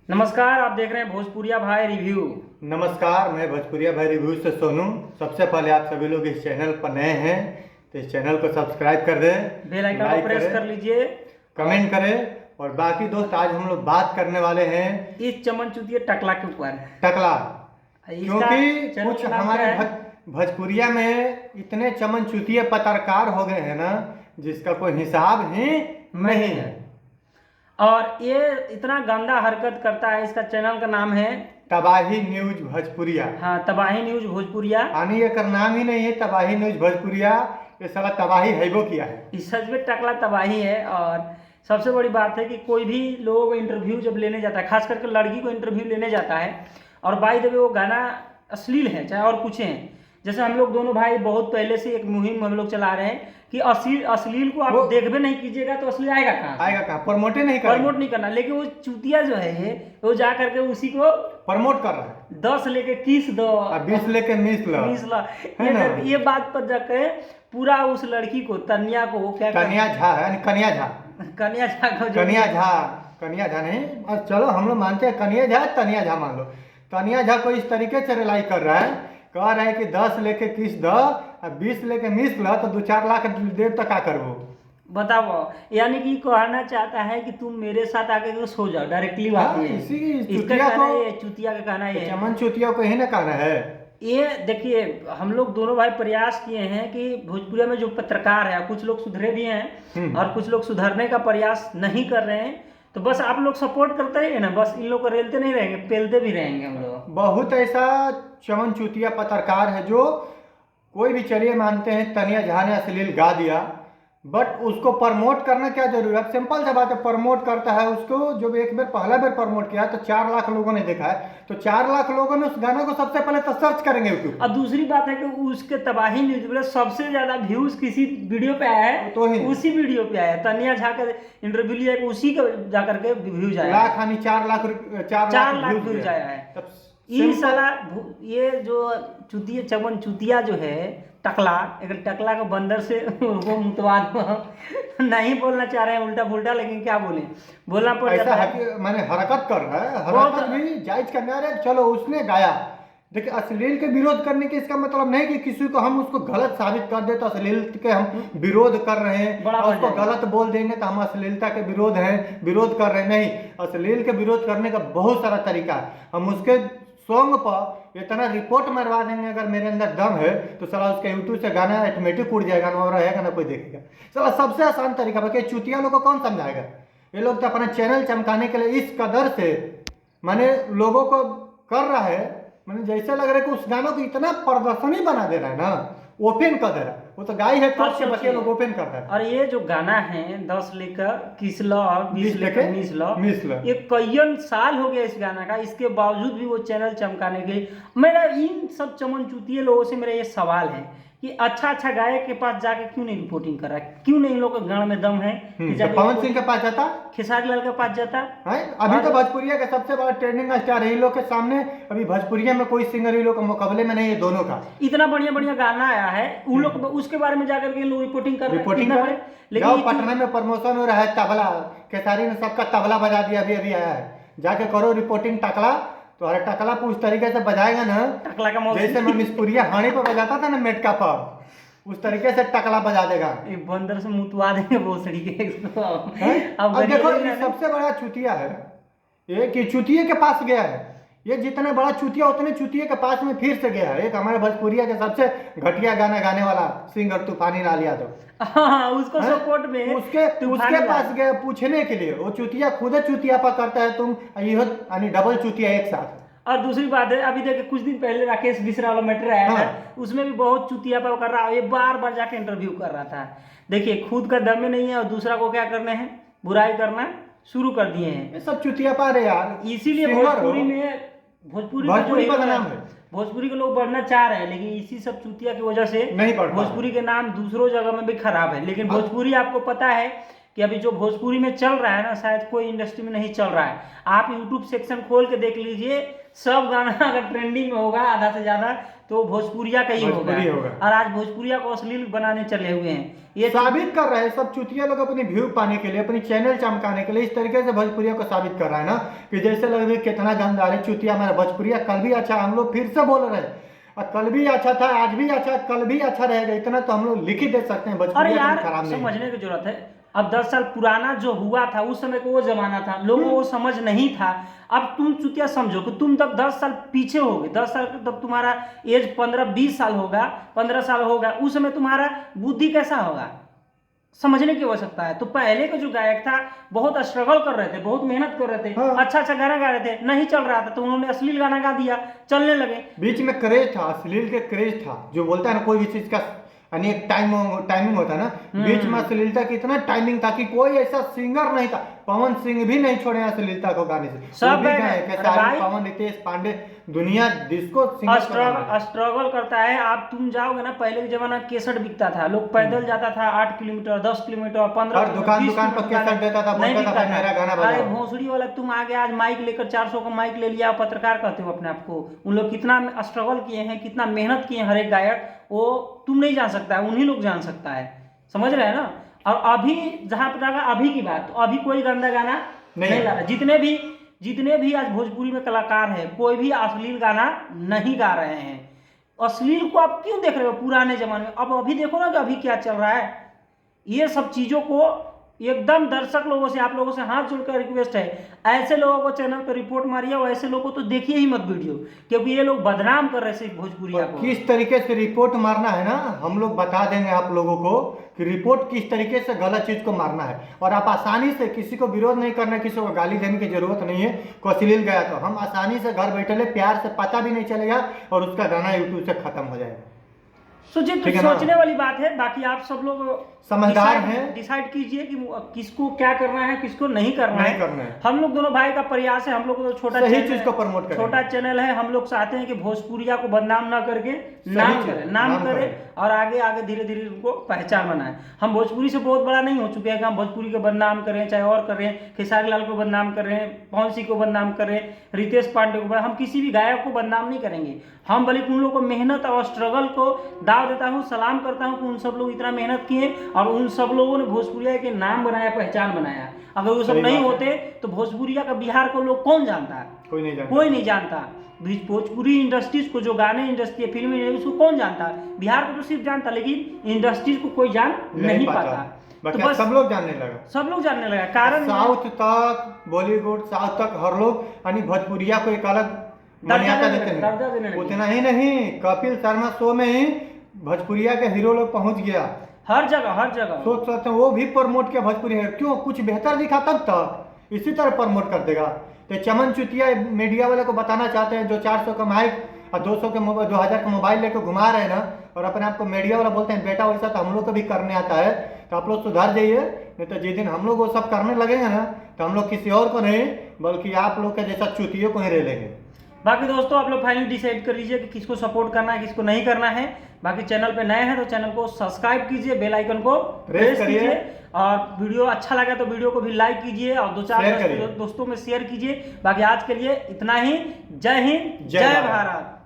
नमस्कार, आप देख रहे हैं भोजपुरिया भाई रिव्यू। नमस्कार, मैं भोजपुरिया भाई रिव्यू से सोनू। सबसे पहले आप सभी लोग इस चैनल पर नए हैं तो इस चैनल को सब्सक्राइब कर दें, बेल आइकन को प्रेस कर लीजिए, कमेंट करें। और बाकी दोस्त, आज हम लोग बात करने वाले हैं इस चमन चुतिया टकला के ऊपर। टकला, इसका क्योंकि चैनल कुछ का नाम हमारे क्या है? भोजपुरिया में इतने चमन चुतिये पत्रकार हो गए हैं ना, जिसका कोई हिसाब ही नहीं है। और ये इतना गंदा हरकत करता है। इसका चैनल का नाम है तबाही न्यूज भोजपुरिया। हाँ, तबाही न्यूज भोजपुरिया। यानी ये का नाम ही नहीं है तबाही न्यूज भोजपुरिया। ये साला तबाही हैबो किया है। इस सच में टकला तबाही है। और सबसे बड़ी बात है कि कोई भी लोग इंटरव्यू जब लेने जाता है, खास करके लड़की को इंटरव्यू लेने जाता है, और बाय द वे वो गाना अश्लील है चाहे और कुछ है। जैसे हम लोग दोनों भाई बहुत पहले से एक मुहिम हम लोग चला रहे हैं कि अश्लील को आप देखबे नहीं कीजिएगा तो असली आएगा कहाँ? आएगा कहाँ? प्रमोट नहीं करना। लेकिन वो चूतिया जो है ये, वो जा करके उसी को प्रमोट कर रहा है। 10 लेके किस दो, 20 लेके मिस ला ये बात पर जाके पूरा उस लड़की को, तनिया को, क्या कन्या झा है, कन्या झा कन्या झा नहीं, और चलो हम लोग मानते हैं कन्या झा, तनिया झा मान लो। तनिया झा को इस तरीके से रिलाई कर रहा है, कह रहा है कि 10 लेके किस दो और 20 लेके मिस ला तो 2-4 लाख दे तो क्या करबो? बताओ। यानी कि कहना चाहता है कि तुम मेरे साथ आके सो जाओ। डायरेक्टली बात ये है। इसका कहना ये, चुतिया का कहना ये, चमन चुतिया को ही ना कहना है। ये देखिए, हम लोग दोनों भाई प्रयास किए हैं कि भोजपुरिया में जो पत्रकार है, कुछ लोग सुधरे भी हैं और कुछ लोग सुधरने का प्रयास नहीं कर रहे हैं। तो बस आप लोग सपोर्ट करते रहिए ना, बस इन लोग को रेलते नहीं रहेंगे, पेलते भी रहेंगे हम लोग। बहुत ऐसा चमन चुतिया पत्रकार है जो कोई भी, चलिए मानते हैं तनिया झा ने अश्लील गा दिया, बट उसको प्रमोट करना क्या जरूरी है? अब सिंपल सा बात है, प्रमोट करता है उसको। जब एक बार पहला बार प्रमोट किया तो 4 लाख लोगों ने देखा है, तो 4 लाख लोगों ने उस गाना को सबसे पहले तो सर्च करेंगे यूट्यूब। और दूसरी बात है कि उसके तबाही न्यूज में सबसे ज्यादा व्यूज किसी वीडियो पे आया है, तो उसी वीडियो पे आया है। तनिया झा का इंटरव्यू लिया, उसी का जाकर के व्यूज आया, 4 लाख व्यूज आया है। ये साला, ये जो चुतिया, चमन चुतिया जो है टकला, एक टकला को बंदर से वो मुतवाद नहीं बोलना चाह रहे हैं, उल्टा पुल्टा, लेकिन क्या बोले, बोलना पड़ जाता है। मैंने हरकत कर रहा है, हरकत भी जायज करना है। चलो उसने गाया, देखिए अश्लील के विरोध करने के इसका मतलब नहीं कि किसी को हम उसको गलत साबित कर दे तो अश्लील के हम विरोध कर रहे हैं, और उसको गलत बोल देंगे तो हम अश्लीलता के विरोध कर रहे हैं। नहीं, अश्लील के विरोध करने का बहुत सारा तरीका है। हम उसके सॉन्ग पर इतना रिपोर्ट मरवा देंगे, अगर मेरे अंदर दम है तो साला उसके यूट्यूब से गाना ऑटोमेटिक उड़ जाएगा ना, और रहेगा ना कोई देखेगा। साला सबसे आसान तरीका, बाकी चुतिया लोगों को कौन समझाएगा? ये लोग तो अपना चैनल चमकाने के लिए इस कदर से माने लोगों को कर रहा है, मैंने जैसे लग रहा है कि उस गानों को इतना प्रदर्शनी बना दे रहा है ना, ओपन कर दे रहा है। वो तो गाय है तो से बच्चे लोग ओपन करता है। और ये जो गाना है 10 लेकर किसला और 20 लेकर मिसला, ये कई साल हो गया इस गाना का, इसके बावजूद भी वो चैनल चमकाने के। मेरा इन सब चमन चुतिये लोगों से मेरा ये सवाल है कि अच्छा गायक के पास जाके क्यों नहीं रिपोर्टिंग कर रहा है? क्यों नहीं? इन लोग के गान में दम है कि पवन सिंह के पास जाता, खेसारी लाल के पास जाता है। अभी तो भोजपुरिया का सबसे बड़ा ट्रेंडिंग स्टार है। इन लोग के सामने अभी भोजपुरिया में कोई सिंगर इन लोग के मुकाबले में नहीं है, दोनों का। इतना बढ़िया गाना आया है, उन लोग उसके बारे में जाकर के लोग रिपोर्टिंग कर रहे हैं। लेकिन पटना में प्रमोशन हो रहा है, तबला खेसारी ने सबका तबला बजा दिया, अभी आया है, जाके करो रिपोर्टिंग। टकला तो अरे टकला उस तरीके से बजाएगा ना, टकला का जैसे मैं मिसपुरिया हाड़ी पर बजाता था ना मेटका पर, उस तरीके से टकला बजा देगा। बंदर से मुतवा देंगे भोसड़ी के। अब देखो, ये सबसे बड़ा चुतिया है, ये कि चुतिये के पास गया है। ये जितने बड़ा चुतिया उतने चुतिये के पास में फिर से गया है। एक हमारे भोजपुरिया के सबसे घटिया गाना गाने वाला सिंगर तूफानी लाल यादव, उसको सपोर्ट में उसके पास गए पूछने के लिए। वो चुतिया खुद चुतिया पा करता है, तुम यानी डबल चुतिया एक साथ। और दूसरी बात है, अभी देखिए कुछ दिन पहले राकेश मिश्रा वाला मैटर आया था, उसमें भी बहुत चुतिया पर कर रहा है, ये बार जाके इंटरव्यू कर रहा था। देखिए खुद का दम में नहीं है और दूसरा को क्या करना है, बुराई करना शुरू कर दिए हैं। ये सब चुतिया पा रहे यार। इसीलिए भोजपुरी बदनाम है। भोजपुरी के लोग बढ़ना चाह रहे हैं, लेकिन इसी सब चुतिया की वजह से नहीं बढ़, भोजपुरी के नाम दूसरों जगह में भी खराब है। लेकिन भोजपुरी आपको पता है कि अभी जो भोजपुरी में चल रहा है ना, शायद कोई इंडस्ट्री में नहीं चल रहा है। आप यूट्यूब सेक्शन खोल के देख लीजिए, सब गाना अगर ट्रेंडिंग में होगा आधा से ज्यादा, तो तो भोजपुरिया का ही भोजपुरी होगा। और आज भोजपुरिया को अश्लील बनाने चले हुए हैं, ये साबित कर रहे हैं सब चुतिया लोग अपनी व्यू पाने के लिए, अपनी चैनल चमकाने के लिए इस तरीके से भोजपुरिया को साबित कर रहा है ना, कि जैसे लग रही कितना गंदा है चुतिया हमारा भोजपुरिया। कल भी अच्छा, हम लोग फिर से बोल रहे हैं, और कल भी अच्छा था, आज भी अच्छा, कल भी अच्छा रहेगा, इतना तो हम लोग लिख ही दे सकते हैं। अरे भोजपुरिया यार खराब नहीं समझने की जरूरत है। अब 10 साल पुराना जो हुआ था उस समय को वो जमाना था, लोगों को समझ नहीं था। अब तुम चुतिया समझो कि तुम तब 10 साल पीछे हो गए, 10 साल तब तुम्हारा एज 15-20 साल होगा, 15 साल होगा, उस समय तुम्हारा बुद्धि कैसा होगा, समझने की आवश्यकता है। तो पहले का जो गायक था बहुत स्ट्रगल कर रहे थे, बहुत मेहनत कर रहे थे, हाँ। अच्छा गाना गा रहे थे, नहीं चल रहा था तो उन्होंने अश्लील गाना गा दिया, चलने लगे। बीच में क्रेज था, अश्लील के क्रेज था, जो बोलता है ना कोई भी चीज का यानी एक टाइमिंग होता है ना, बीच में अश्लीलता की इतना टाइमिंग था कि कोई ऐसा सिंगर नहीं था, पवन सिंह भी नहीं छोड़े अश्लीलता को गाने से, सब वो भी गए। गाए, अरे खेसारी, भाई, पवन, रितेश पांडे, दुनिया जिसको सिंगर को गाना है। स्ट्रगल करता है। आप तुम जाओगे ना, पहले के जमाना केसट बिकता था, लोग पैदल जाता था 8 किलोमीटर, 10 किलोमीटर, 15 हर दुकान 20 दुकान पर किलोमीटर केसट देता था, नहीं बोलता था बिकता मेरा गाना अरे बजाओ। भोसड़ी वाला तुम आगे आज माइक लेकर 400 का माइक ले लिया, पत्रकार कहते हो अपने आप को। उन लोग कितना स्ट्रगल किए हैं, कितना मेहनत किए हैं, हर एक गायक, वो तुम नहीं जान सकता है, उन्हीं लोग जान सकता है, समझ रहे हैं ना। और अभी जहां पर रहा अभी की बात, तो अभी कोई गंदा गाना नहीं गा रहा। जितने भी आज भोजपुरी में कलाकार हैं, कोई भी अश्लील गाना नहीं गा रहे हैं। अश्लील को आप क्यों देख रहे हो पुराने जमाने में, अब अभी देखो ना कि अभी क्या चल रहा है। ये सब चीजों को एकदम दर्शक लोगों से, आप लोगों से हाथ जोड़कर रिक्वेस्ट है, ऐसे लोगों को चैनल पर रिपोर्ट मारिए और ऐसे लोगों को तो देखिए ही मत वीडियो, क्योंकि ये लोग बदनाम कर रहे हैं भोजपुरिया को। किस तरीके से रिपोर्ट मारना है ना, हम लोग बता देंगे आप लोगों को कि रिपोर्ट किस तरीके से गलत चीज को मारना है। और आप आसानी से, किसी को विरोध नहीं करना है, किसी को गाली देने की जरूरत नहीं है। कोई अश्लील गया तो हम आसानी से घर बैठे प्यार से, पता भी नहीं चलेगा और उसका गाना यूट्यूब से खत्म हो जाएगा। सोचने वाली बात है। बाकी आप सब लोग समझदार हैं, डिसाइड कीजिए कि किसको क्या करना है, किसको नहीं करना है। हम लोग दोनों भाई का प्रयास है, हम लोग तो छोटा चीज को प्रमोट करें, छोटा चैनल है, हम लोग चाहते हैं कि भोजपुरिया को बदनाम ना करके नाम करें और आगे आगे धीरे धीरे उनको पहचान बनाए। हम भोजपुरी से बहुत बड़ा नहीं हो चुके हैं कि हम भोजपुरी को बदनाम करें, चाहे और करें, खेसारी लाल को बदनाम करें, पवन सिंह को बदनाम करें, रितेश पांडे को, हम किसी भी गायक को बदनाम नहीं करेंगे। हम बल्कि उन लोगों को मेहनत और स्ट्रगल को दाव देता हूँ, सलाम करता हूँ कि उन सब लोग इतना मेहनत किए और उन सब लोगों ने भोजपुरिया के नाम बनाया, पहचान बनाया। अगर वो सब नहीं होते तो भोजपुरिया का बिहार को लोग कौन जानता है? कोई नहीं जानता। भोजपुरी इंडस्ट्रीज को, जो गाने इंडस्ट्री, फिल्म इंडस्ट्री, उसको कौन जानता है? बिहार को तो सिर्फ जानता, लेकिन इंडस्ट्रीज को कोई जान नहीं पाता। तो बस सब लोग जानने लगा, कारण साउथ तक, बॉलीवुड साउथ तक हर लोग यानी भोजपुरिया को एक अलग मान्यता देते हैं। उतना ही नहीं, कपिल शर्मा शो में ही भोजपुरिया के हीरो लोग पहुंच गया, हर जगह सोच सकते हैं। वो भी प्रमोट किया भोजपुरी है, क्यों? कुछ बेहतर दिखा तब इसी तरह प्रमोट कर देगा। तो चमन चुतिया मीडिया वाले को बताना चाहते हैं, जो 400 का माइक और 200 के 2000 का मोबाइल लेकर घुमा रहे हैं ना, और अपने आप को मीडिया वाला बोलते हैं, बेटा वैसा तो हम लोग को भी करने आता है, तो आप लोग सुधार जाइए। नहीं तो जिस दिन हम लोग वो सब करने लगेंगे ना, तो हम लोग किसी और को नहीं बल्कि आप लोग के जैसा चुतियों को ही रह लेंगे। बाकी दोस्तों आप लोग फाइनली डिसाइड कर लीजिए कि किसको सपोर्ट करना है, किसको नहीं करना है। बाकी चैनल पे नए हैं तो चैनल को सब्सक्राइब कीजिए, बेल आइकन को प्रेस कीजिए, और वीडियो अच्छा लगा तो वीडियो को भी लाइक कीजिए और 2-4 दोस्तों में शेयर कीजिए। बाकी आज के लिए इतना ही। जय हिंद, जय भारत।